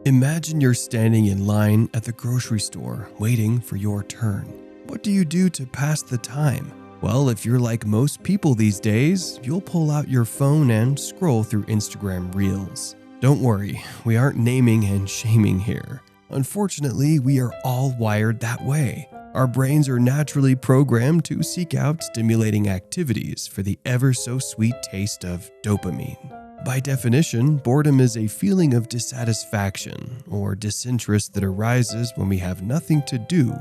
Imagine you're standing in line at the grocery store waiting for your turn. What do you do to pass the time? Well, if you're like most people these days, you'll pull out your phone and scroll through Instagram Reels. Don't worry, we aren't naming and shaming here. Unfortunately, we are all wired that way. Our brains are naturally programmed to seek out stimulating activities for the ever so sweet taste of dopamine. By definition, boredom is a feeling of dissatisfaction or disinterest that arises when we have nothing to do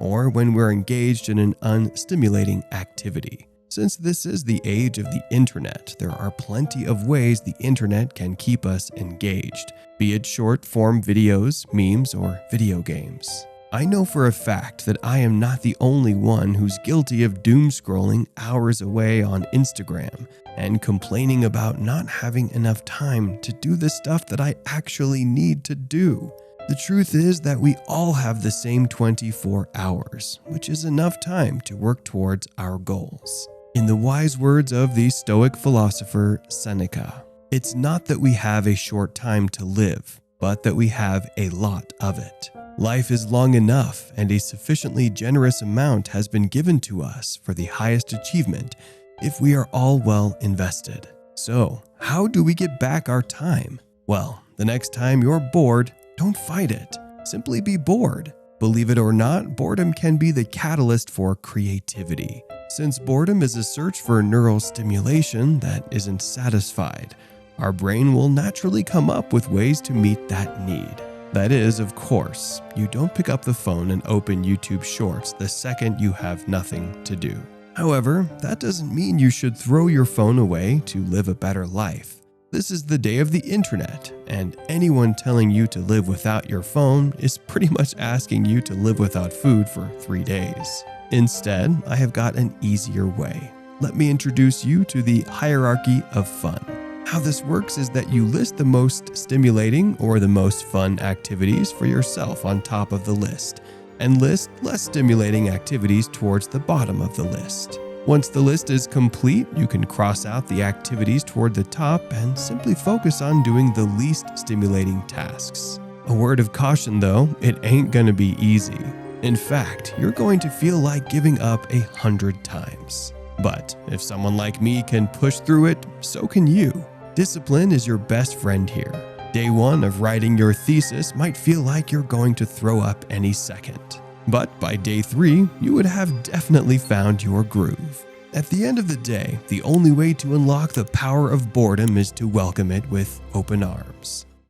or when we're engaged in an unstimulating activity. Since this is the age of the internet, there are plenty of ways the internet can keep us engaged, be it short-form videos, memes, or video games. I know for a fact that I am not the only one who's guilty of doom scrolling hours away on Instagram and complaining about not having enough time to do the stuff that I actually need to do. The truth is that we all have the same 24 hours, which is enough time to work towards our goals. In the wise words of the Stoic philosopher Seneca, it's not that we have a short time to live, but that we have a lot of it. Life is long enough, and a sufficiently generous amount has been given to us for the highest achievement if we are all well invested. So, how do we get back our time? Well, the next time you're bored, don't fight it. Simply be bored. Believe it or not, boredom can be the catalyst for creativity. Since boredom is a search for neural stimulation that isn't satisfied, our brain will naturally come up with ways to meet that need. That is, of course, you don't pick up the phone and open YouTube Shorts the second you have nothing to do. However, that doesn't mean you should throw your phone away to live a better life. This is the day of the internet, and anyone telling you to live without your phone is pretty much asking you to live without food for 3 days. Instead, I have got an easier way. Let me introduce you to the hierarchy of fun. How this works is that you list the most stimulating or the most fun activities for yourself on top of the list, and list less stimulating activities towards the bottom of the list. Once the list is complete, you can cross out the activities toward the top and simply focus on doing the least stimulating tasks. A word of caution though, it ain't gonna be easy. In fact, you're going to feel like giving up 100 times. But if someone like me can push through it, so can you. Discipline is your best friend here. Day 1 of writing your thesis might feel like you're going to throw up any second. But by day 3, you would have definitely found your groove. At the end of the day, the only way to unlock the power of boredom is to welcome it with open arms.